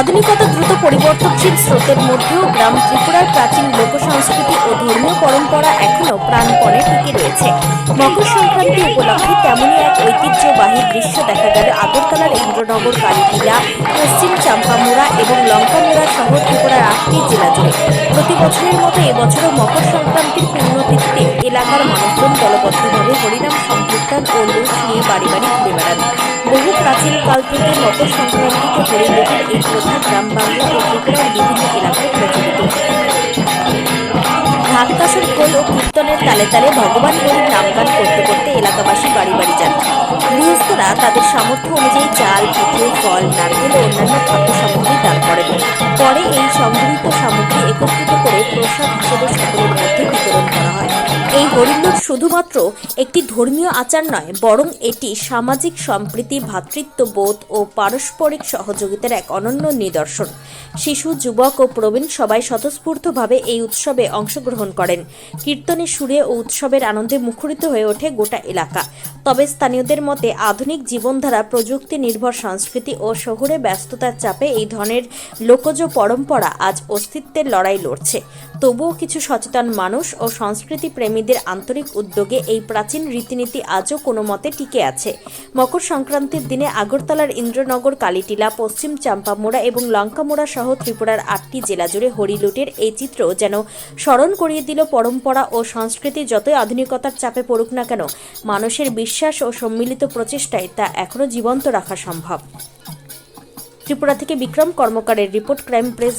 আধুনিকতা দ্রুত পরিবর্তনশীল স্রোতের মধ্যেও গ্রাম ত্রিপুরার প্রাচীন লোকসংস্কৃতি ও ধর্মীয় পরম্পরা এখনও প্রাণপণে টিকে রয়েছে। মকর সংক্রান্তি উপলক্ষে তেমনই এক ঐতিহ্যবাহী দৃশ্য দেখা গেল আগরতলার ইন্দ্রনগর, কালীটিলা, পশ্চিম চাম্পামুড়া এবং লঙ্কামুড়া সহ ত্রিপুরার 8টি জেলা জুড়ে। প্রতি বছরের মতো এবছরও মকর সংক্রান্তির পুণ্যতিথিতে এলাকার মানুষজন দলবদ্ধভাবে হরিনাম সংকীর্তন ও লুট নিয়ে বাড়ি বাড়ি ঘুরে বেড়ান। বহু প্রাচীনকাল থেকে মকর সংক্রান্তিতে হরিলুটের এই প্রথা গ্রাম বাংলা ও ত্রিপুরার বিভিন্ন এলাকায় প্রচলিত। ঢাকতাসর খোল ও কীর্তনের তালে তালে ভগবান হরির নামগান করতে করতে এলাকাবাসী বাড়ি বাড়ি যান। গৃহস্থরা তাদের সামর্থ্য অনুযায়ী চাল, পিঠে, ফল, নারকেল ও অন্যান্য খাদ্য সামগ্রী দান করেন। পরে এই সংগৃহীত সামগ্রী একত্রিত করে প্রসাদ হিসেবে সকলের মধ্যে বিতরণ করা হয়। এই হরিলুট শুধুমাত্র একটি ধর্মীয় আচার নয়, বরং এটি সামাজিক সম্প্রীতি, ভ্রাতৃত্ববোধ ও পারস্পরিক সহযোগিতার এক অনন্য নিদর্শন। শিশু, যুবক ও প্রবীণ সবাই স্বতঃস্ফূর্তভাবে এই উৎসবে অংশগ্রহণ করেন। কীর্তনের সুরে ও উৎসবের আনন্দে মুখরিত হয়ে ওঠে গোটা এলাকা। তবে স্থানীয়দের মতে আধুনিক জীবনধারা, প্রযুক্তি নির্ভর সংস্কৃতি ও শহুরে ব্যস্ততার চাপে এই ধরনের লোকজ পরম্পরা আজ অস্তিত্বের লড়াই লড়ছে। তবুও কিছু সচেতন মানুষ ও সংস্কৃতি প্রেমীদের আন্তরিক উদ্যোগে এই প্রাচীন রীতিনীতি আজও কোনো মতে টিকে আছে। মকর সংক্রান্তির দিনে আগরতলার ইন্দ্রনগর, কালীটিলা, পশ্চিম চাম্পামুড়া এবং লঙ্কামুড়া সহ ত্রিপুরার 8টি জেলা জুড়ে হরিলুটের এই চিত্র যেন স্মরণ করিয়ে দিল পরম্পরা ও সংস্কৃতি যতই আধুনিকতার চাপে পড়ুক না কেন, মানুষের বিশ্বাস ও সম্মিলিত প্রচেষ্টায় তা এখনও জীবন্ত রাখা সম্ভব। ত্রিপুরা থেকে বিক্রম কর্মকারের রিপোর্ট, ক্রাইম প্রেস।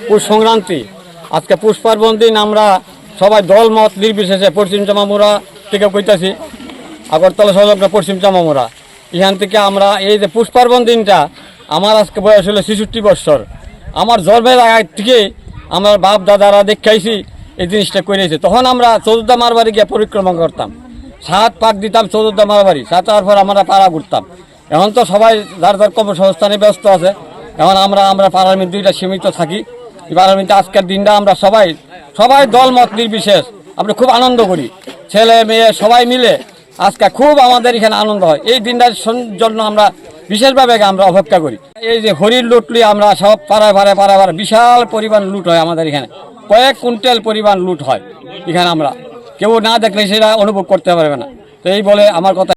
পুষ সংক্রান্তি, আজকে পুষ পার্বণ দিন। আমরা সবাই দল মত নির্বিশেষে পশ্চিম চাম্পামুড়া থেকে কইতাছি, আগরতলা সংলগ্ন পশ্চিম চাম্পামুড়া, এখান থেকে আমরা এই যে পুষ পার্বণ দিনটা, আমার আজকে বয়স হলো 66 বছর। আমার জন্মের আগ থেকে আমার বাপ দাদারা দেখাইছি এই জিনিসটা করেছে। তখন আমরা চতুর্দা মারবাড়ি গিয়ে পরিক্রমা করতাম, 7 পাক দিতাম চতুর্দা মারবাড়ি, 7 পর আমরা পাড়া ঘুরতাম। এখন তো সবাই যার যার কর্মসংস্থানে ব্যস্ত আছে। এখন আমরা পাড়ার মধ্যে দুইটা সীমিত থাকি। পাড়ার মধ্যে আজকের দিনটা আমরা সবাই দল মত নির্বিশেষ আমরা খুব আনন্দ করি, ছেলে মেয়ে সবাই মিলে। আজকে খুব আমাদের এখানে আনন্দ হয়। এই দিনটার জন্য আমরা বিশেষভাবে আমরা অপেক্ষা করি। এই যে হরির লুটলি আমরা সব পাড়ায় বিশাল পরিমাণ লুট হয় আমাদের এখানে, কয়েক কুইন্টাল পরিমাণ লুট হয় এখানে। আমরা কেউ না দেখলে সেটা অনুভব করতে পারবে না। তো এই বলে আমার কথা।